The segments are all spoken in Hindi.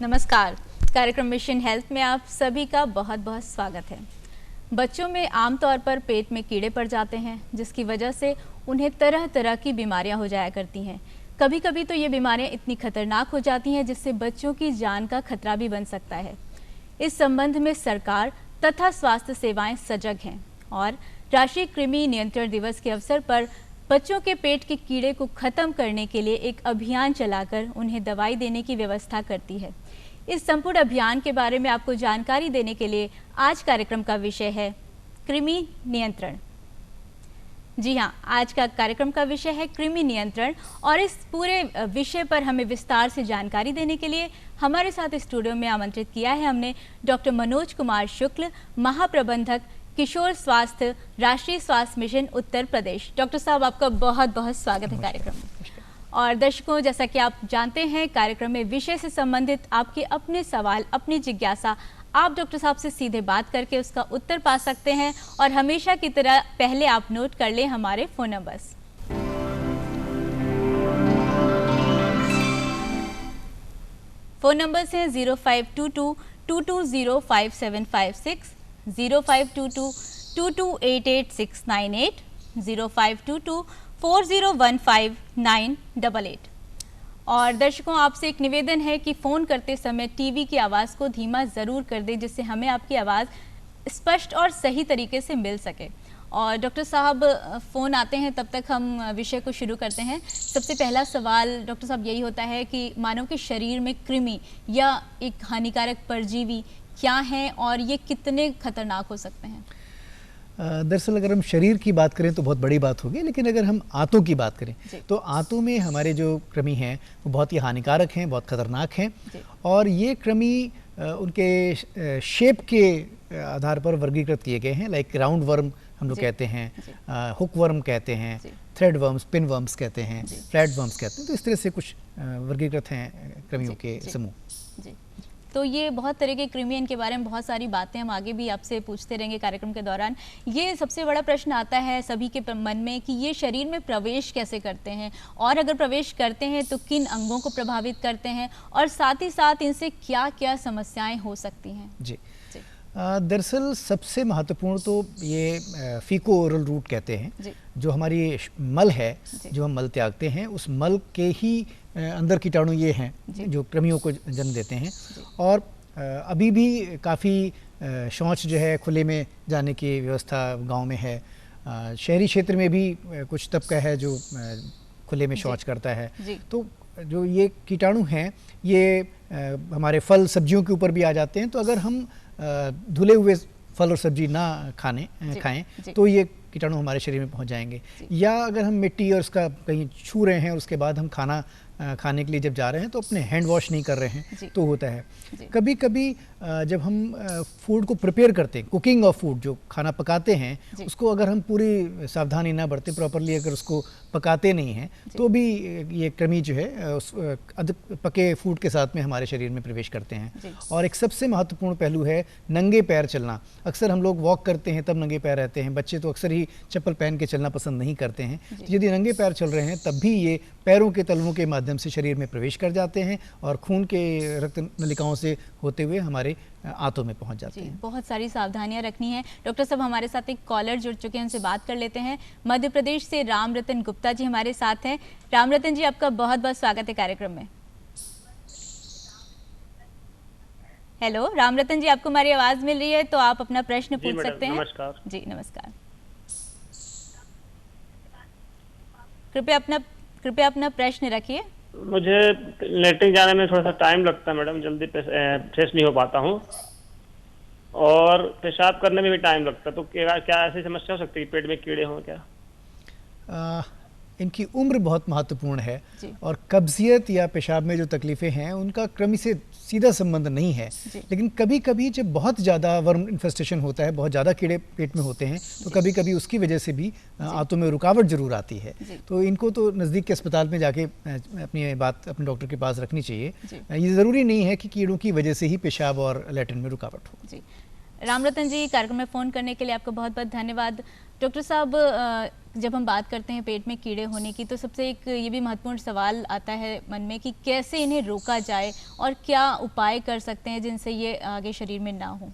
नमस्कार। कार्यक्रम मिशन हेल्थ में आप सभी का बहुत बहुत स्वागत है। बच्चों में आमतौर पर पेट में कीड़े पड़ जाते हैं, जिसकी वजह से उन्हें तरह तरह की बीमारियां हो जाया करती हैं। कभी कभी तो ये बीमारियां इतनी खतरनाक हो जाती हैं जिससे बच्चों की जान का खतरा भी बन सकता है। इस संबंध में सरकार तथा स्वास्थ्य सेवाएं सजग हैं और राष्ट्रीय कृमि नियंत्रण दिवस के अवसर पर बच्चों के पेट के कीड़े को खत्म करने के लिए एक अभियान चलाकर उन्हें दवाई देने की व्यवस्था करती है। इस संपूर्ण अभियान के बारे में आपको जानकारी देने के लिए आज कार्यक्रम का विषय है कृमि नियंत्रण। जी हाँ, आज का कार्यक्रम का विषय है कृमि नियंत्रण और इस पूरे विषय पर हमें विस्तार से जानकारी देने के लिए हमारे साथ स्टूडियो में आमंत्रित किया है हमने डॉक्टर मनोज कुमार शुक्ल, महाप्रबंधक किशोर स्वास्थ्य, राष्ट्रीय स्वास्थ्य मिशन उत्तर प्रदेश। डॉक्टर साहब, आपका बहुत बहुत स्वागत है कार्यक्रम में। और दर्शकों, जैसा कि आप जानते हैं, कार्यक्रम में विषय से संबंधित आपके अपने सवाल, अपनी जिज्ञासा आप डॉक्टर साहब से सीधे बात करके उसका उत्तर पा सकते हैं। और हमेशा की तरह पहले आप नोट कर लें हमारे फ़ोन नंबर्स। फ़ोन नंबर्स हैं 0522-220-5756, 0522-2288698, 0522-4015-988। और दर्शकों, आपसे एक निवेदन है कि फ़ोन करते समय टीवी की आवाज़ को धीमा ज़रूर कर दें, जिससे हमें आपकी आवाज़ स्पष्ट और सही तरीके से मिल सके। और डॉक्टर साहब, फ़ोन आते हैं तब तक हम विषय को शुरू करते हैं। सबसे पहला सवाल डॉक्टर साहब यही होता है कि मानव के शरीर में कृमि या एक हानिकारक परजीवी क्या हैं और ये कितने खतरनाक हो सकते हैं? दरअसल अगर हम शरीर की बात करें तो बहुत बड़ी बात होगी, लेकिन अगर हम आंतों की बात करें तो आंतों में हमारे जो कृमि हैं वो बहुत ही हानिकारक हैं, बहुत खतरनाक हैं। और ये कृमि उनके शेप के आधार पर वर्गीकृत किए गए हैं। लाइक राउंड वर्म हम लोग कहते हैं, हुक वर्म कहते हैं, थ्रेड वर्म्स, पिन वर्म्स कहते हैं, फ्लैट वर्म्स कहते हैं। तो इस तरह से कुछ वर्गीकृत हैं कृमियों के समूह। तो ये बहुत तरह के कृमि, इनके बारे में बहुत सारी बातें हम आगे भी आपसे पूछते रहेंगे कार्यक्रम के दौरान। ये सबसे बड़ा प्रश्न आता है सभी के मन में कि ये शरीर में प्रवेश कैसे करते हैं, और अगर प्रवेश करते हैं तो किन अंगों को प्रभावित करते हैं, और साथ ही साथ इनसे क्या क्या समस्याएं हो सकती हैं? जी, दरअसल सबसे महत्वपूर्ण तो ये फीको ओरल रूट कहते हैं, जो हमारी मल है, जो हम मल त्यागते हैं, उस मल के ही अंदर कीटाणु ये हैं जो कृमियों को जन्म देते हैं। और अभी भी काफ़ी शौच जो है खुले में जाने की व्यवस्था गांव में है। शहरी क्षेत्र में भी कुछ तबका है जो खुले में शौच करता है। तो जो ये कीटाणु हैं ये हमारे फल सब्जियों के ऊपर भी आ जाते हैं। तो अगर हम धुले हुए फल और सब्जी ना खाएं तो ये कीटाणु हमारे शरीर में पहुंच जाएंगे। या अगर हम मिट्टी और उसका कहीं छू रहे हैं और उसके बाद हम खाना खाने के लिए जब जा रहे हैं तो अपने हैंड वॉश नहीं कर रहे हैं तो होता है। कभी कभी जब हम फूड को प्रिपेयर करते हैं, कुकिंग ऑफ फूड, जो खाना पकाते हैं, उसको अगर हम पूरी सावधानी ना बरते, प्रॉपरली अगर उसको पकाते नहीं हैं तो भी ये कृमि जो है उस अधिक पके फूड के साथ में हमारे शरीर में प्रवेश करते हैं। और एक सबसे महत्वपूर्ण पहलू है नंगे पैर चलना। अक्सर हम लोग वॉक करते हैं तब नंगे पैर रहते हैं, बच्चे तो अक्सर ही चप्पल पहन के चलना पसंद नहीं करते हैं। तो यदि नंगे पैर चल रहे हैं तब भी ये पैरों के तलवों के माध्यम से शरीर में प्रवेश कर जाते हैं और खून के रक्त नलिकाओं से होते हुए हमारे आंतों में पहुंच जाते हैं। बहुत सारी सावधानियां रखनी है। डॉक्टर साहब, हमारे साथ एक कॉलर जुड़ चुके हैं, उनसे बात कर लेते हैं। मध्य प्रदेश से राम रतन गुप्ता जी हमारे साथ हैं। राम रतन जी, आपका बहुत बहुत स्वागत है कार्यक्रम में। हेलो राम रतन जी, आपको हमारी आवाज मिल रही है तो आप अपना प्रश्न पूछ सकते हैं। नमस्कार जी, नमस्कार। कृपया अपना प्रश्न रखिए। मुझे लेटरिन जाने में थोड़ा सा टाइम लगता है मैडम, जल्दी फ्रेश नहीं हो पाता हूँ, और पेशाब करने में भी टाइम लगता है। तो क्या ऐसी समस्या हो सकती है, पेट में कीड़े हों क्या? इनकी उम्र बहुत महत्वपूर्ण है और कब्जियत या पेशाब में जो तकलीफ़ें हैं उनका कृमि से सीधा संबंध नहीं है। लेकिन कभी कभी जब बहुत ज़्यादा वर्म इन्फेस्टेशन होता है, बहुत ज़्यादा कीड़े पेट में होते हैं, तो कभी कभी उसकी वजह से भी आंतों में रुकावट ज़रूर आती है। तो इनको तो नज़दीक के अस्पताल में जाके अपनी बात अपने डॉक्टर के पास रखनी चाहिए। ये ज़रूरी नहीं है कि कीड़ों की वजह से ही पेशाब और लैट्रिन में रुकावट हो। रामरतन जी, कार्यक्रम में फ़ोन करने के लिए आपका बहुत बहुत धन्यवाद। डॉक्टर साहब, जब हम बात करते हैं पेट में कीड़े होने की, तो सबसे एक ये भी महत्वपूर्ण सवाल आता है मन में कि कैसे इन्हें रोका जाए और क्या उपाय कर सकते हैं जिनसे ये आगे शरीर में ना हो।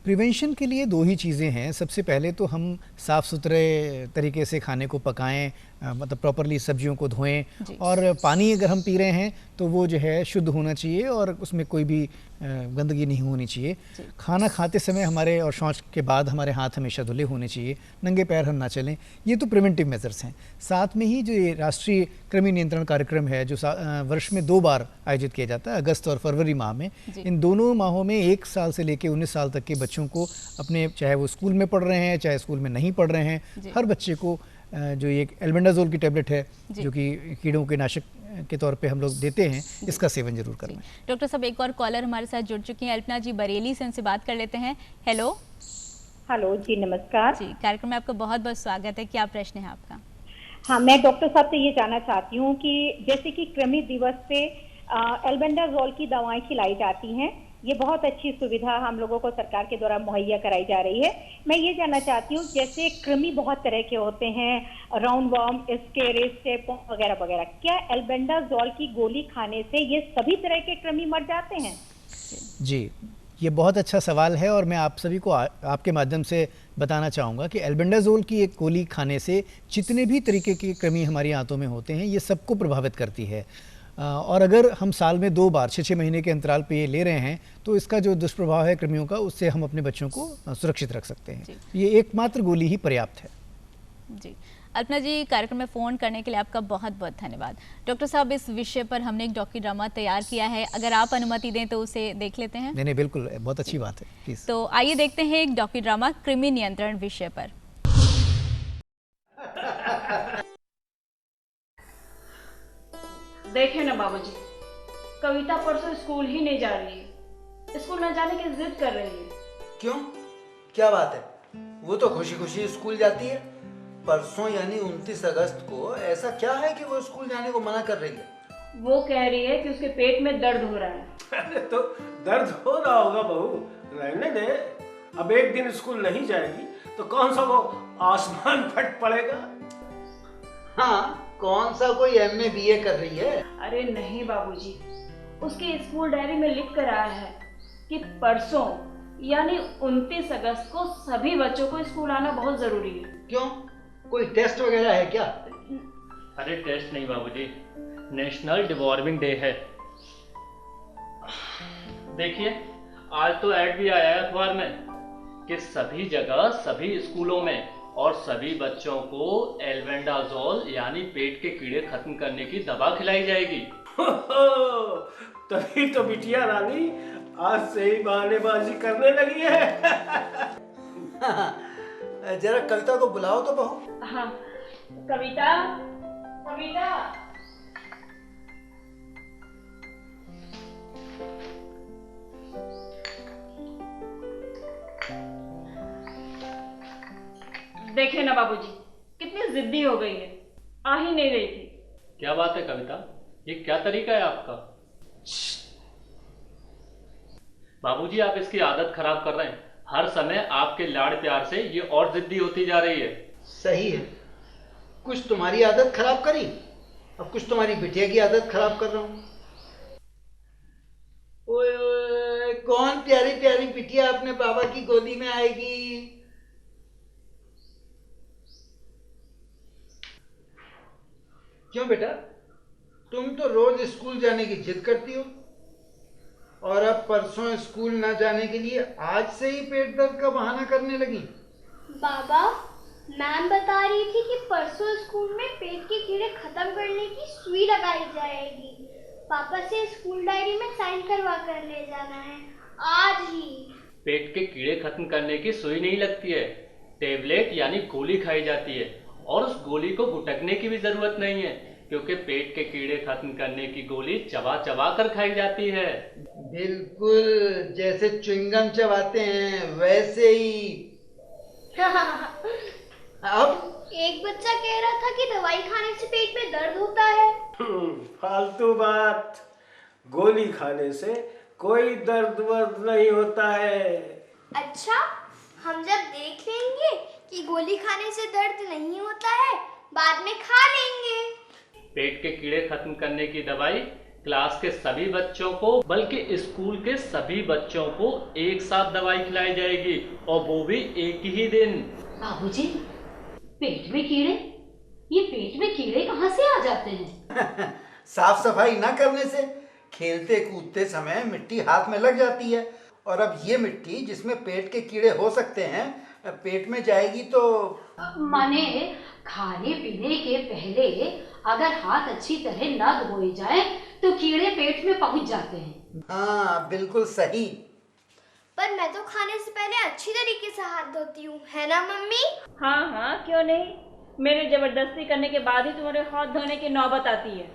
प्रिवेंशन के लिए दो ही चीज़ें हैं। सबसे पहले तो हम साफ़ सुथरे तरीके से खाने को पकाएं, मतलब प्रॉपरली सब्जियों को धोएं, और पानी अगर हम पी रहे हैं तो वो जो है शुद्ध होना चाहिए और उसमें कोई भी गंदगी नहीं होनी चाहिए। खाना खाते समय हमारे और शौच के बाद हमारे हाथ हमेशा धुले होने चाहिए, नंगे पैर हम ना चलें। ये तो प्रिवेंटिव मेजर्स हैं। साथ में ही जो ये राष्ट्रीय कृमि नियंत्रण कार्यक्रम है जो वर्ष में 2 बार आयोजित किया जाता है, अगस्त और फरवरी माह में, इन दोनों माहों में 1 साल से लेकर 19 साल तक के बच्चों को, अपने चाहे वो स्कूल में पढ़ रहे हैं चाहे स्कूल में नहीं पढ़ रहे हैं, हर बच्चे को जो ये एल्बेंडाजोल की टैबलेट है जो कि कीड़ों के नाशक के तौर पे हम लोग देते हैं, इसका सेवन जरूर करना है। डॉक्टर साहब, एक और कॉलर हमारे साथ जुड़ चुकी हैं, अल्पना जी बरेली से, उनसे बात कर लेते हैं। हेलो। हेलो जी, नमस्कार जी, कार्यक्रम में आपका बहुत बहुत स्वागत है। क्या प्रश्न है आपका? हाँ, मैं डॉक्टर साहब से ये जानना चाहती हूँ कि जैसे कि कृमि दिवस पे एल्बेंडाजोल की दवाएं खिलाई जाती हैं, ये बहुत अच्छी सुविधा हम लोगों को सरकार के द्वारा मुहैया कराई जा रही है। मैं ये जानना चाहती हूँ, जैसे कृमि बहुत तरह के होते हैं, राउंड वर्म, स्केरिस, टेपवर्म वगैरह वगैरह, क्या एल्बेंडाजोल की गोली खाने से ये सभी तरह के कृमि मर जाते हैं? जी, ये बहुत अच्छा सवाल है और मैं आप सभी को आपके माध्यम से बताना चाहूँगा कि एल्बेंडाजोल की एक गोली खाने से जितने भी तरीके के कृमि हमारी आंतों में होते हैं, ये सबको प्रभावित करती है। और अगर हम साल में 2 बार 6-6 महीने के अंतराल पे ये ले रहे हैं तो इसका जो दुष्प्रभाव है कृमियों का, उससे हम अपने बच्चों को सुरक्षित रख सकते हैं। ये एकमात्र गोली ही पर्याप्त है। जी, अल्पना जी, कार्यक्रम में फ़ोन करने के लिए आपका बहुत बहुत धन्यवाद। डॉक्टर साहब, इस विषय पर हमने एक डॉक्यूड्रामा तैयार किया है, अगर आप अनुमति दें तो उसे देख लेते हैं। नहीं, बिल्कुल, बहुत अच्छी बात है, प्लीज। तो आइए देखते हैं एक डॉक्यूड्रामा कृमि नियंत्रण विषय पर। देखे ना बाबूजी, कविता परसों स्कूल ही नहीं जा रही है। स्कूल न जाने की जिद कर रही है। क्यों, क्या बात है? वो तो खुशी खुशी स्कूल जाती है। परसों यानी 29 अगस्त को ऐसा क्या है कि वो स्कूल जाने को मना कर रही है? वो कह रही है कि उसके पेट में दर्द हो रहा है। अरे तो दर्द हो रहा होगा बहू, रहने दे। अब एक दिन स्कूल नहीं जाएगी तो कौन सा वो आसमान फट पड़ेगा। हाँ, कौन सा कोई एमए बीए कर रही है? अरे नहीं बाबूजी, उसके स्कूल डायरी में लिख कर आया है कि परसों यानी 29 अगस्त को सभी बच्चों को स्कूल आना बहुत जरूरी है। क्यों, कोई टेस्ट वगैरह है क्या? अरे टेस्ट नहीं बाबूजी, नेशनल डिवॉर्मिंग डे है। देखिए, आज तो ऐड भी आया है अखबार में कि सभी जगह सभी स्कूलों में और सभी बच्चों को एल्बेंडाजोल यानी पेट के कीड़े खत्म करने की दवा खिलाई जाएगी। तभी तो बिटिया रानी आज से ही बहानेबाजी करने लगी है। जरा कविता को बुलाओ तो बहू। हाँ, कविता, कविता। देखे ना बाबूजी, कितनी जिद्दी हो गई है, आ ही नहीं रही थी। क्या बात है कविता, ये क्या तरीका है आपका? बाबूजी, आप इसकी आदत खराब कर रहे हैं। हर समय आपके लाड़ प्यार से ये और जिद्दी होती जा रही है। सही है, कुछ तुम्हारी आदत खराब करी, अब कुछ तुम्हारी बिटिया की आदत खराब कर रहा हूँ। ओए, कौन प्यारी प्यारी बिटिया अपने बाबा की गोदी में आएगी? क्यों बेटा, तुम तो रोज स्कूल जाने की जिद करती हो और अब परसों स्कूल ना जाने के लिए आज से ही पेट दर्द का बहाना करने लगी। बाबा, मैम बता रही थी कि परसों स्कूल में पेट के कीड़े खत्म करने की सुई लगाई जाएगी। पापा से स्कूल डायरी में साइन करवा कर ले जाना है आज ही। पेट के कीड़े खत्म करने की सुई नहीं लगती है, टेबलेट यानी गोली खाई जाती है, और उस गोली को गुटकने की भी जरूरत नहीं है क्योंकि पेट के कीड़े खत्म करने की गोली चबा चबा कर खाई जाती है। बिल्कुल जैसे च्युइंगम चबाते हैं वैसे ही। अब एक बच्चा कह रहा था कि दवाई खाने से पेट में दर्द होता है। फालतू बात, गोली खाने से कोई दर्द वर्द नहीं होता है। अच्छा, हम जब देख लेंगे कि गोली खाने से दर्द नहीं होता है, बाद में खा लेंगे। पेट के कीड़े खत्म करने की दवाई क्लास के सभी बच्चों को, बल्कि स्कूल के सभी बच्चों को एक साथ दवाई खिलाई जाएगी, और वो भी एक ही दिन। बाबूजी, पेट में कीड़े? ये पेट में कीड़े कहाँ से आ जाते हैं? साफ सफाई ना करने से, खेलते कूदते समय मिट्टी हाथ में लग जाती है, और अब ये मिट्टी जिसमें पेट के कीड़े हो सकते हैं पेट में जाएगी तो माने खाने पीने के पहले अगर हाथ अच्छी तरह न धोए जाए तो कीड़े पेट में पहुंच जाते हैं। हाँ, बिल्कुल सही। पर मैं तो खाने से पहले अच्छी तरीके से हाथ धोती हूँ, है ना मम्मी? हाँ हाँ, क्यों नहीं। मेरे जबरदस्ती करने के बाद ही तुम्हारे हाथ धोने की नौबत आती है।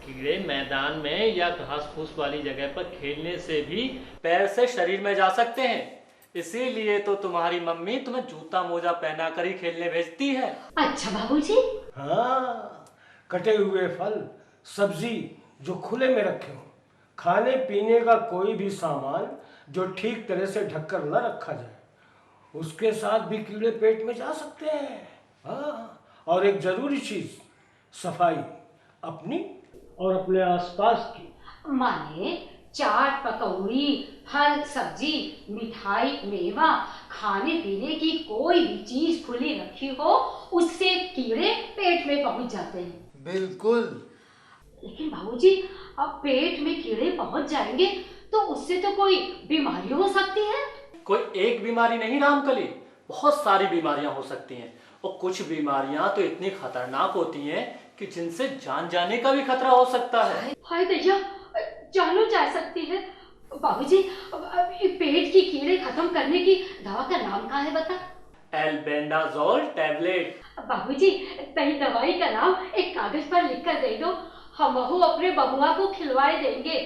कीड़े मैदान में या घास फूस वाली जगह पर खेलने से भी पैर से शरीर में जा सकते हैं, इसीलिए तो तुम्हारी मम्मी तुम्हें जूता मोजा पहना कर ही खेलने भेजती है। अच्छा बाबूजी। हाँ, कटे हुए फल सब्जी जो खुले में रखे हो, खाने पीने का कोई भी सामान जो ठीक तरह से ढककर न रखा जाए, उसके साथ भी कीड़े पेट में जा सकते हैं। हाँ, और एक जरूरी चीज, सफाई अपनी और अपने आसपास की। माने चाट पकौड़ी, फल सब्जी, मिठाई, मेवा, खाने पीने की कोई भी चीज खुली रखी हो, उससे कीड़े पेट में पहुंच जाते हैं। बिल्कुल। लेकिन बाबूजी, अब पेट में कीड़े पहुंच जाएंगे तो उससे तो कोई बीमारी हो सकती है। कोई एक बीमारी नहीं रामकली, बहुत सारी बीमारियां हो सकती हैं, और कुछ बीमारियां तो इतनी खतरनाक होती हैं कि जिनसे जान जाने का भी खतरा हो सकता है। हाय दैया, जानो जा सकती है। बाबूजी, पेट की कीड़े खत्म करने की दवा का नाम क्या है बता? Albendazole tablet. बाबूजी, तई दवाई का नाम एक कागज पर लिख कर दे दो, हम वो अपने बबुआ को खिलवाए देंगे।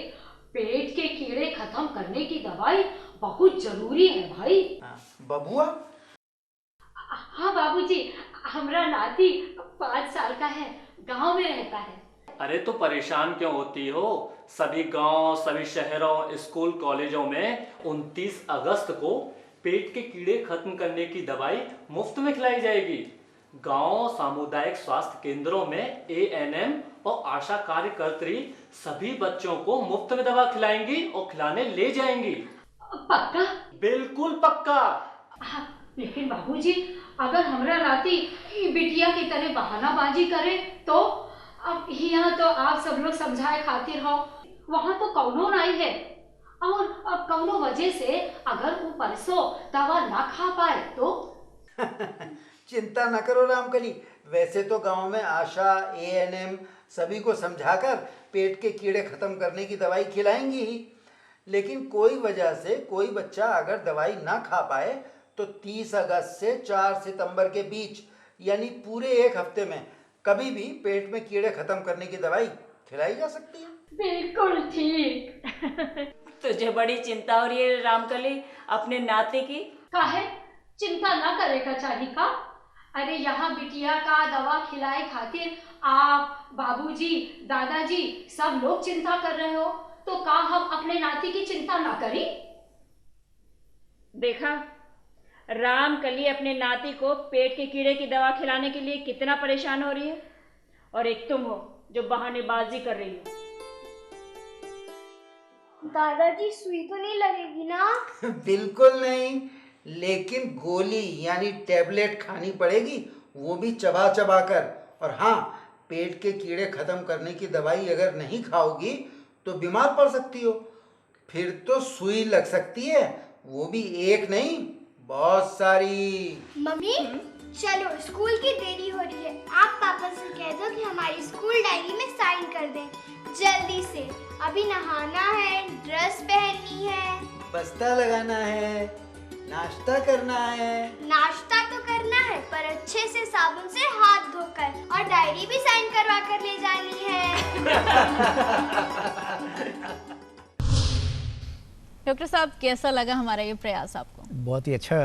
पेट के कीड़े खत्म करने की दवाई बहुत जरूरी है भाई। बबुआ? हाँ बाबूजी, हमारा नाती 5 साल का है, गांव में रहता है। अरे तो परेशान क्यों होती हो? सभी गांव, सभी शहरों, स्कूल, कॉलेजों में 29 अगस्त को पेट के कीड़े खत्म करने की दवाई मुफ्त में खिलाई जाएगी। गांव, सामुदायिक स्वास्थ्य केंद्रों में ANM और आशा कार्यकर्त्री सभी बच्चों को मुफ्त में दवा खिलाएंगी और खिलाने ले जाएंगी। पक्का? बिल्कुल पक्का। लेकिन बाबूजी, अगर हमारा नाती बिटिया की तरह बहानाबाजी करे तो? अब यहाँ तो आप सब लोग समझाए खातिर हो, वहाँ तो कौनो नहीं है, और अब कौनो वजह से अगर वो परसों दवा ना खा पाए तो? चिंता न करो रामकली, वैसे तो गांव में आशा, ANM सभी को समझाकर पेट के कीड़े खत्म करने की दवाई खिलाएंगी ही। लेकिन कोई वजह से कोई बच्चा अगर दवाई ना खा पाए तो 30 अगस्त से 4 सितंबर के बीच, यानी पूरे एक हफ्ते में कभी भी पेट में कीड़े खत्म करने की दवाई खिलाई जा सकती है। बिल्कुल ठीक। तुझे बड़ी चिंता हो रही है रामकली अपने नाते की? काहे चिंता ना करेगा चाहिए का? अरे यहाँ बिटिया का दवा खिलाए खातिर आप, बाबूजी, दादाजी सब लोग चिंता कर रहे हो, तो का हम अपने नाती की चिंता ना करें? देखा, रामकली अपने नाती को पेट के कीड़े की दवा खिलाने के लिए कितना परेशान हो रही है, और एक तुम हो जो बहानेबाजी कर रही हो। दादाजी, सुई तो नहीं लगेगी ना? बिल्कुल नहीं, लेकिन गोली यानी टैबलेट खानी पड़ेगी, वो भी चबा चबा कर। और हाँ, पेट के कीड़े खत्म करने की दवाई अगर नहीं खाओगी तो बीमार पड़ सकती हो, फिर तो सुई लग सकती है, वो भी एक नहीं बहुत सारी। मम्मी, चलो स्कूल की देरी हो रही है, आप पापा से कह दो कि हमारी स्कूल डायरी में साइन कर दें जल्दी से। अभी नहाना है, ड्रेस पहननी है, बस्ता लगाना है, नाश्ता करना है। नाश्ता तो करना है पर अच्छे से साबुन से हाथ धोकर, और डायरी भी साइन करवा कर ले जानी है। डॉक्टर साहब, कैसा लगा हमारा ये प्रयास आपको? बहुत ही अच्छा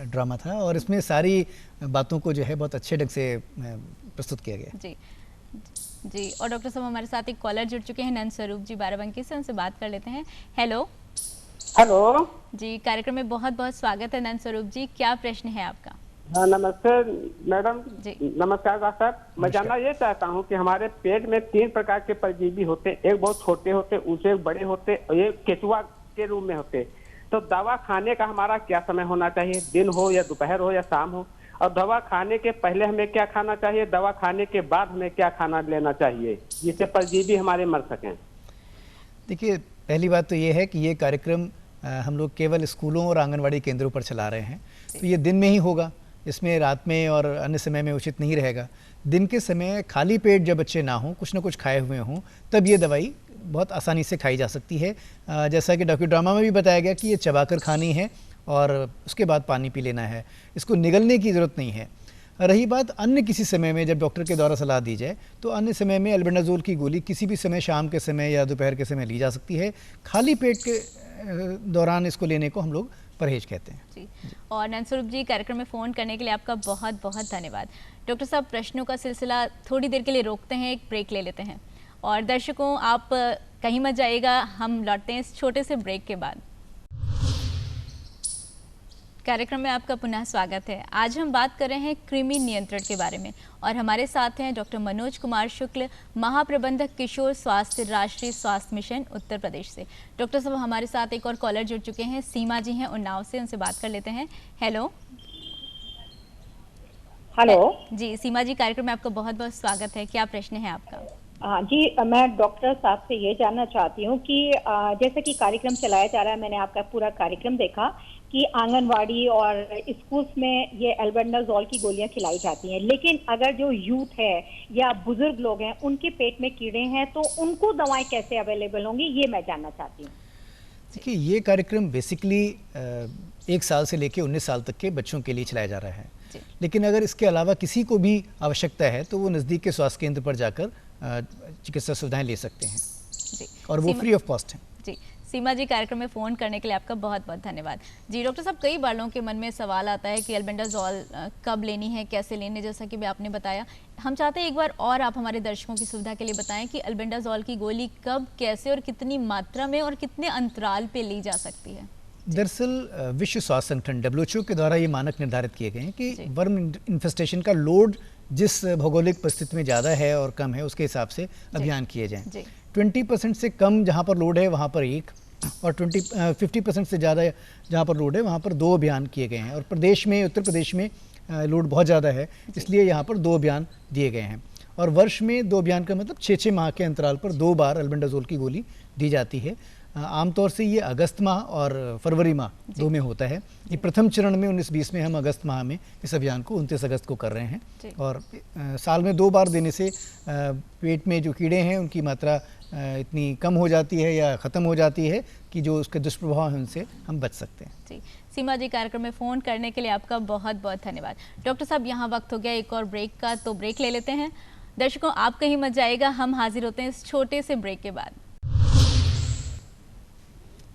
ड्रामा था, और इसमें सारी बातों को जो है बहुत अच्छे ढंग से प्रस्तुत किया गया। जी जी, और डॉक्टर साहब हमारे साथ एक कॉलर जुड़ चुके हैं, नंद स्वरूप जी बाराबंकी से, उनसे बात कर लेते हैं। हेलो। हेलो जी, कार्यक्रम में बहुत बहुत स्वागत है नंद स्वरूप जी, क्या प्रश्न है आपका? हाँ, नमस्ते मैडम जी। नमस्कार डॉक्टर साहब, मैं जानना ये चाहता हूँ कि हमारे पेट में 3 प्रकार के परजीवी होते हैं, एक बहुत छोटे होते, उनसे बड़े होते और एक केचुआ के रूप में होते। तो दवा खाने का हमारा क्या समय होना चाहिए, दिन हो या दोपहर हो या शाम हो, और दवा खाने के पहले हमें क्या खाना चाहिए, दवा खाने के बाद हमें क्या खाना लेना चाहिए जिससे परजीवी हमारे मर सकें? देखिए, पहली बात तो ये है कि ये कार्यक्रम हम लोग केवल स्कूलों और आंगनवाड़ी केंद्रों पर चला रहे हैं, तो ये दिन में ही होगा, इसमें रात में और अन्य समय में उचित नहीं रहेगा। दिन के समय खाली पेट जब बच्चे ना हों, कुछ ना कुछ खाए हुए हों, तब ये दवाई बहुत आसानी से खाई जा सकती है। जैसा कि डॉक्यूड्रामा में भी बताया गया कि ये चबाकर खानी है और उसके बाद पानी पी लेना है, इसको निगलने की ज़रूरत नहीं है। रही बात अन्य किसी समय में जब डॉक्टर के द्वारा सलाह दी जाए, तो अन्य समय में एल्बेंडाजोल की गोली किसी भी समय, शाम के समय या दोपहर के समय ली जा सकती है। खाली पेट के दौरान इसको लेने को हम लोग परहेज कहते हैं। जी। और नंद स्वरूप जी, कार्यक्रम में फ़ोन करने के लिए आपका बहुत बहुत धन्यवाद। डॉक्टर साहब, प्रश्नों का सिलसिला थोड़ी देर के लिए रोकते हैं, एक ब्रेक ले लेते हैं। और दर्शकों, आप कहीं मत जाइएगा, हम लौटते हैं इस छोटे से ब्रेक के बाद। कार्यक्रम में आपका पुनः स्वागत है। आज हम बात कर रहे हैं कृमि नियंत्रण के बारे में और हमारे साथ हैं डॉक्टर मनोज कुमार शुक्ल, महाप्रबंधक किशोर स्वास्थ्य, राष्ट्रीय स्वास्थ्य मिशन उत्तर प्रदेश से। डॉक्टर साहब, हमारे साथ एक और कॉलर जुड़ चुके हैं, सीमा जी हैं उन्नाव से, उनसे बात कर लेते हैं। हेलो जी, सीमा जी, कार्यक्रम में आपका बहुत बहुत स्वागत है, क्या प्रश्न है आपका? हाँ जी, मैं डॉक्टर साहब से ये जानना चाहती हूँ कि जैसे कि कार्यक्रम चलाया जा रहा है, मैंने आपका पूरा कार्यक्रम देखा कि आंगनवाड़ी और स्कूल्स में ये एल्बेंडाजोल की गोलियां खिलाई जाती हैं, लेकिन अगर जो यूथ है या बुजुर्ग लोग हैं, उनके पेट में कीड़े हैं, तो उनको दवाएं कैसे अवेलेबल होंगी, ये मैं जानना चाहती हूँ। देखिए, ये कार्यक्रम बेसिकली 1 साल से लेकर 19 साल तक के बच्चों के लिए चलाया जा रहा है, लेकिन अगर इसके अलावा किसी को भी आवश्यकता है तो वो नज़दीक के स्वास्थ्य केंद्र पर जाकर चिकित्सा सुविधाएं ले सकते हैं जी, और वो फ्री ऑफ कॉस्ट हैं। जी, सीमा जी, कार्यक्रम में फ़ोन करने के लिए आपका बहुत बहुत धन्यवाद। जी डॉक्टर साहब, कई बार लोगों के मन में सवाल आता है कि एल्बेंडाजोल कब लेनी है, कैसे लेनी है, जैसा कि भी आपने बताया। हम चाहते हैं एक बार और आप हमारे दर्शकों की सुविधा के लिए बताएं कि एल्बेंडाजोल की गोली कब, कैसे और कितनी मात्रा में और कितने अंतराल पे ली जा सकती है? दरअसल विश्व स्वास्थ्य संगठन WHO के द्वारा ये मानक निर्धारित किए गए हैं कि वर्म इन्फेस्टेशन का लोड जिस भौगोलिक परिस्थिति में ज़्यादा है और कम है, उसके हिसाब से अभियान किए जाएं। 20% से कम जहाँ पर लोड है वहाँ पर 1, और 50% से ज़्यादा जहाँ पर लोड है वहाँ पर 2 अभियान किए गए हैं। और प्रदेश में, उत्तर प्रदेश में लोड बहुत ज़्यादा है, इसलिए यहाँ पर 2 अभियान दिए गए हैं। और वर्ष में 2 अभियान का मतलब 6-6 माह के अंतराल पर 2 बार एल्बेंडाजोल की गोली दी जाती है। आमतौर से ये अगस्त माह और फरवरी माह 2 में होता है। ये प्रथम चरण में 19-20 में हम अगस्त माह में इस अभियान को 29 अगस्त को कर रहे हैं। और साल में 2 बार देने से पेट में जो कीड़े हैं उनकी मात्रा इतनी कम हो जाती है या ख़त्म हो जाती है कि जो उसके दुष्प्रभाव हैं उनसे हम बच सकते हैं। जी, सीमा जी, कार्यक्रम में फ़ोन करने के लिए आपका बहुत बहुत धन्यवाद। डॉक्टर साहब, यहाँ वक्त हो गया एक और ब्रेक का, तो ब्रेक ले लेते हैं। दर्शकों, आप कहीं मत जाइएगा, हम हाजिर होते हैं इस छोटे से ब्रेक के बाद।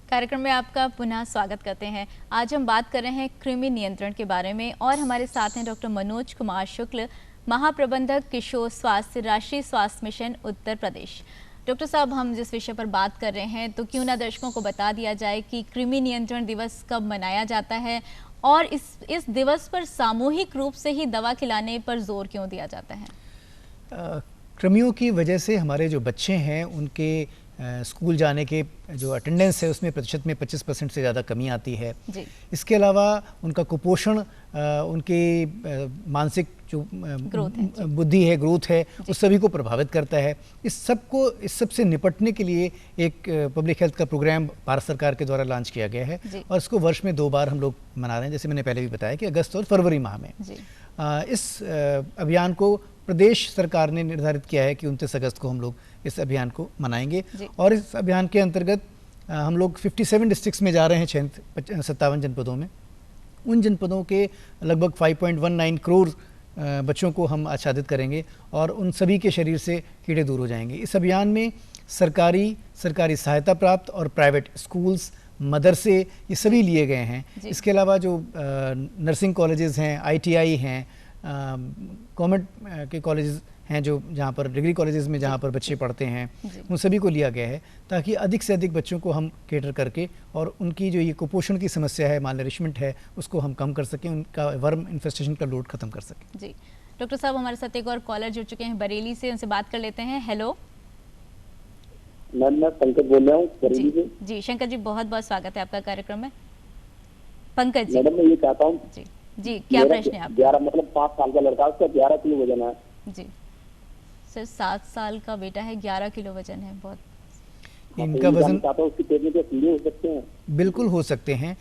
कार्यक्रम में आपका पुनः स्वागत करते हैं। आज हम बात कर रहे हैं कृमि नियंत्रण के बारे में और हमारे साथ हैं डॉक्टर मनोज कुमार शुक्ल, महाप्रबंधक किशोर स्वास्थ्य, राष्ट्रीय स्वास्थ्य मिशन उत्तर प्रदेश। डॉक्टर साहब, हम जिस विषय पर बात कर रहे हैं, तो क्यों ना दर्शकों को बता दिया जाए कि कृमि नियंत्रण दिवस कब मनाया जाता है और इस दिवस पर सामूहिक रूप से ही दवा खिलाने पर जोर क्यों दिया जाता है? कृमियों की वजह से हमारे जो बच्चे हैं उनके स्कूल जाने के जो अटेंडेंस है उसमें प्रतिशत में 25% से ज़्यादा कमी आती है जी। इसके अलावा उनका कुपोषण, उनकी मानसिक जो बुद्धि है, ग्रोथ है, उस सभी को प्रभावित करता है। इस सब से निपटने के लिए एक पब्लिक हेल्थ का प्रोग्राम भारत सरकार के द्वारा लॉन्च किया गया है और इसको वर्ष में 2 बार हम लोग मना रहे हैं, जैसे मैंने पहले भी बताया कि अगस्त और फरवरी माह में। इस अभियान को प्रदेश सरकार ने निर्धारित किया है कि 29 अगस्त को हम लोग इस अभियान को मनाएंगे और इस अभियान के अंतर्गत हम लोग 57 डिस्ट्रिक्ट्स में जा रहे हैं, 57 जनपदों में। उन जनपदों के लगभग 5.19 करोड़ बच्चों को हम आच्छादित करेंगे और उन सभी के शरीर से कीड़े दूर हो जाएंगे। इस अभियान में सरकारी सहायता प्राप्त और प्राइवेट स्कूल्स, मदरसे, ये सभी लिए गए हैं। इसके अलावा जो नर्सिंग कॉलेजेस हैं, ITI हैं, गवर्नमेंट के कॉलेजेस हैं जो जहाँ पर डिग्री कॉलेजेस में जहाँ पर बच्चे पढ़ते हैं उन सभी को लिया गया है, ताकि अधिक से अधिक बच्चों को हम केटर करके और उनकी जो ये कुपोषण की समस्या है, मालनरिशमेंट है, उसको हम कम कर सकें, उनका वर्म इन्फेस्टेशन का लोड खत्म कर सकें। जी डॉक्टर साहब, हमारे साथ एक और कॉलर जुड़ चुके हैं बरेली से, उनसे बात कर लेते हैं। हेलो मैम, मैं पंकज बोल रहा हूँ बरेली से। जी शंकर जी, बहुत बहुत स्वागत है आपका कार्यक्रम में। पंकज जी, मैडम मैं ये चाहता हूँ जी क्या प्रश्न है आपका? 11 मतलब 5 साल का लड़का, उसका 11 किलो वजन है। जी सर, 7 साल का बेटा है, 11 किलो वजन है, बहुत। इनका वजन उसके पेट में कीड़े हो सकते हैं? बिल्कुल हो सकते हैं।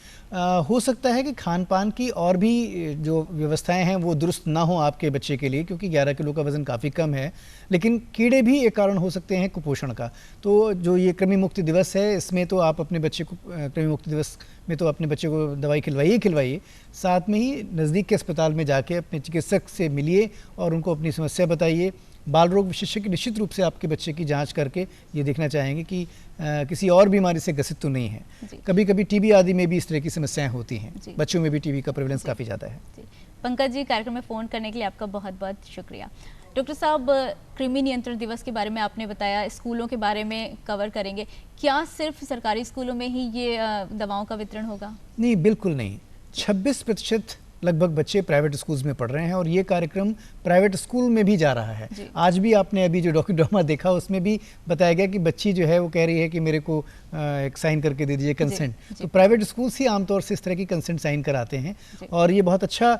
हो सकता है कि खान पान की और भी जो व्यवस्थाएं हैं वो दुरुस्त ना हो आपके बच्चे के लिए, क्योंकि 11 किलो का वज़न काफ़ी कम है, लेकिन कीड़े भी एक कारण हो सकते हैं कुपोषण का। तो जो ये कृमि मुक्ति दिवस है, इसमें तो आप अपने बच्चे को कृमि मुक्ति दिवस में तो अपने बच्चे को दवाई खिलवाइए, साथ में ही नज़दीक के अस्पताल में जाके अपने चिकित्सक से मिलिए और उनको अपनी समस्या बताइए। बाल रोग विशेषज्ञ निश्चित रूप से आपके बच्चे की जांच करके ये देखना चाहेंगे कि किसी और बीमारी से ग्रसित तो नहीं है। कभी कभी टीबी आदि में भी इस तरह की समस्याएं होती हैं, बच्चों में भी टीबी का प्रेवलेंस काफ़ी ज़्यादा है। पंकज जी, कार्यक्रम में फ़ोन करने के लिए आपका बहुत बहुत शुक्रिया। डॉक्टर साहब, कृमि नियंत्रण दिवस के बारे में आपने बताया, स्कूलों के बारे में कवर करेंगे, क्या सिर्फ सरकारी स्कूलों में ही ये दवाओं का वितरण होगा? नहीं, बिल्कुल नहीं। 26% लगभग बच्चे प्राइवेट स्कूल्स में पढ़ रहे हैं और ये कार्यक्रम प्राइवेट स्कूल में भी जा रहा है। आज भी आपने अभी जो डॉक्यूड्रामा देखा उसमें भी बताया गया कि बच्ची जो है वो कह रही है कि मेरे को एक साइन करके दे दीजिए, कंसेंट। तो प्राइवेट स्कूल्स ही आमतौर से इस तरह की कंसेंट साइन कराते हैं और ये बहुत अच्छा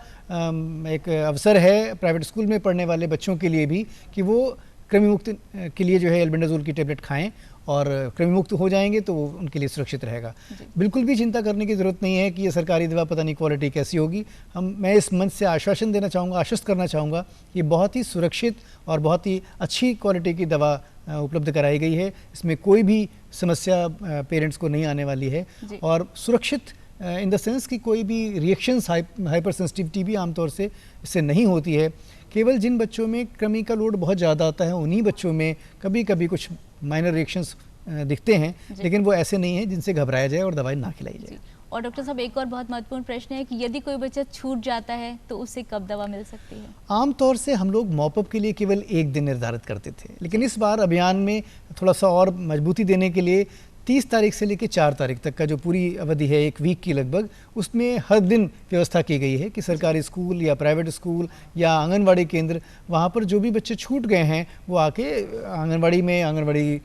एक अवसर है प्राइवेट स्कूल में पढ़ने वाले बच्चों के लिए भी कि वो कृमि मुक्त के लिए जो है एल्बेंडाजोल की टेबलेट खाएं और कृमि मुक्त हो जाएंगे तो वो उनके लिए सुरक्षित रहेगा। बिल्कुल भी चिंता करने की ज़रूरत नहीं है कि ये सरकारी दवा पता नहीं क्वालिटी कैसी होगी। मैं इस मंच से आश्वासन देना चाहूँगा, आश्वस्त करना चाहूँगा, ये बहुत ही सुरक्षित और बहुत ही अच्छी क्वालिटी की दवा उपलब्ध कराई गई है। इसमें कोई भी समस्या पेरेंट्स को नहीं आने वाली है और सुरक्षित इन द सेंस कि कोई भी रिएक्शंस, हाइपर सेंसिटिविटी भी आमतौर से इससे नहीं होती है। केवल जिन बच्चों में कृमि का लोड बहुत ज़्यादा आता है उन्हीं बच्चों में कभी कभी कुछ माइनर रिएक्शंस दिखते हैं, लेकिन वो ऐसे नहीं हैं जिनसे घबराया जाए और दवाई ना खिलाई जाए। और डॉक्टर साहब, एक और बहुत महत्वपूर्ण प्रश्न है कि यदि कोई बच्चा छूट जाता है तो उसे कब दवा मिल सकती है? आमतौर से हम लोग मॉपअप के लिए केवल 1 दिन निर्धारित करते थे, लेकिन इस बार अभियान में थोड़ा सा और मजबूती देने के लिए 30 तारीख से लेकर 4 तारीख तक का जो पूरी अवधि है, 1 वीक की लगभग, उसमें हर दिन व्यवस्था की गई है कि सरकारी स्कूल या प्राइवेट स्कूल या आंगनवाड़ी केंद्र, वहाँ पर जो भी बच्चे छूट गए हैं वो आके आंगनवाड़ी में, आंगनवाड़ी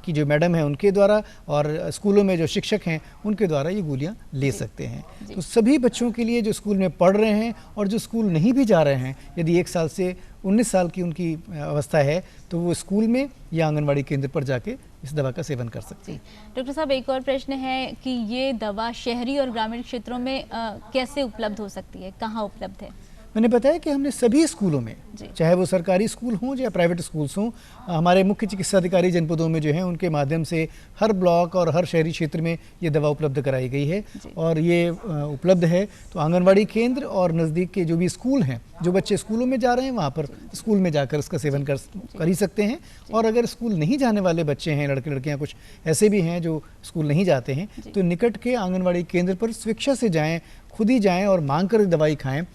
की जो मैडम है उनके द्वारा और स्कूलों में जो शिक्षक हैं उनके द्वारा ये गोलियाँ ले सकते हैं। तो सभी बच्चों के लिए जो स्कूल में पढ़ रहे हैं और जो स्कूल नहीं भी जा रहे हैं, यदि 1 साल से 19 साल की उनकी अवस्था है तो वो स्कूल में या आंगनवाड़ी केंद्र पर जाके इस दवा का सेवन कर सकते हैं। डॉक्टर साहब, एक और प्रश्न है कि ये दवा शहरी और ग्रामीण क्षेत्रों में कैसे उपलब्ध हो सकती है, कहाँ उपलब्ध है? मैंने बताया कि हमने सभी स्कूलों में, चाहे वो सरकारी स्कूल हों या प्राइवेट स्कूल्स हों, हमारे मुख्य चिकित्सा अधिकारी जनपदों में जो हैं उनके माध्यम से हर ब्लॉक और हर शहरी क्षेत्र में ये दवा उपलब्ध कराई गई है और ये उपलब्ध है। तो आंगनवाड़ी केंद्र और नज़दीक के जो भी स्कूल हैं, जो बच्चे स्कूलों में जा रहे हैं वहाँ पर स्कूल में जाकर इसका सेवन कर ही सकते हैं। और अगर स्कूल नहीं जाने वाले बच्चे हैं, लड़के लड़कियाँ कुछ ऐसे भी हैं जो स्कूल नहीं जाते हैं, तो निकट के आंगनवाड़ी केंद्र पर स्वेच्छा से जाएँ, खुद ही जाएँ और मांग कर दवाई खाएँ।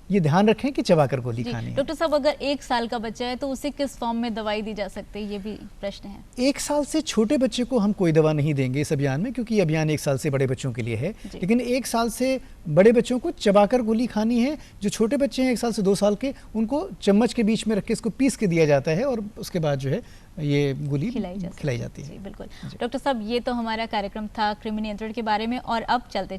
ये ध्यान रखें कि चबाकर गोली खानी है। डॉक्टर साहब, अगर 1 साल का बच्चा है तो उसे किस फॉर्म में दवाई दी जा सकती है, ये भी प्रश्न है। 1 साल से छोटे बच्चे को हम कोई दवा नहीं देंगे इस अभियान में, क्योंकि ये अभियान 1 साल से बड़े बच्चों के लिए है। लेकिन 1 साल से बड़े बच्चों को चबाकर गोली खानी है। जो छोटे बच्चे हैं 1 साल से 2 साल के, उनको चम्मच के बीच में रख के इसको पीस के दिया जाता है और उसके बाद जो है ये गोली खिलाई जाती है। बिल्कुल। डॉक्टर साहब, ये तो हमारा कार्यक्रम था कृमि नियंत्रण के बारे में, और अब चलते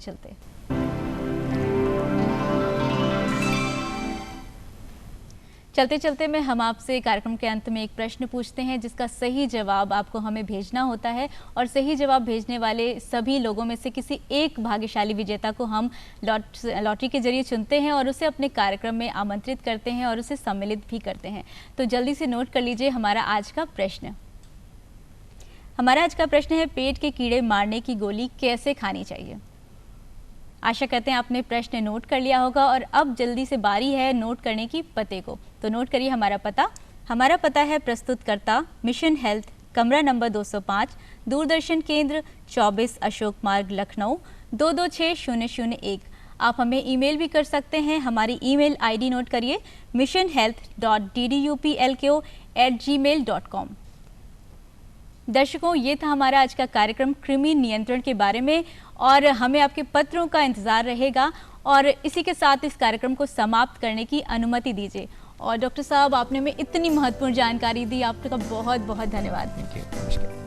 चलते में हम आपसे कार्यक्रम के अंत में एक प्रश्न पूछते हैं जिसका सही जवाब आपको हमें भेजना होता है, और सही जवाब भेजने वाले सभी लोगों में से किसी एक भाग्यशाली विजेता को हम लॉटरी के जरिए चुनते हैं और उसे अपने कार्यक्रम में आमंत्रित करते हैं और उसे सम्मिलित भी करते हैं। तो जल्दी से नोट कर लीजिए हमारा आज का प्रश्न। हमारा आज का प्रश्न है, पेट के कीड़े मारने की गोली कैसे खानी चाहिए? आशा करते हैं आपने प्रश्न नोट कर लिया होगा और अब जल्दी से बारी है नोट करने की पते को। तो नोट करिए हमारा पता है प्रस्तुतकर्ता मिशन हेल्थ, कमरा नंबर 205, दूरदर्शन केंद्र 24 अशोक मार्ग, लखनऊ 226001। आप हमें ईमेल भी कर सकते हैं। हमारी ईमेल आईडी नोट करिए, missionhealth.ddupilko@gmail.com। दर्शकों, ये था हमारा आज का कार्यक्रम कृमि नियंत्रण के बारे में, और हमें आपके पत्रों का इंतज़ार रहेगा। और इसी के साथ इस कार्यक्रम को समाप्त करने की अनुमति दीजिए। और डॉक्टर साहब, आपने हमें इतनी महत्वपूर्ण जानकारी दी, आपका बहुत बहुत धन्यवाद। नमस्कार।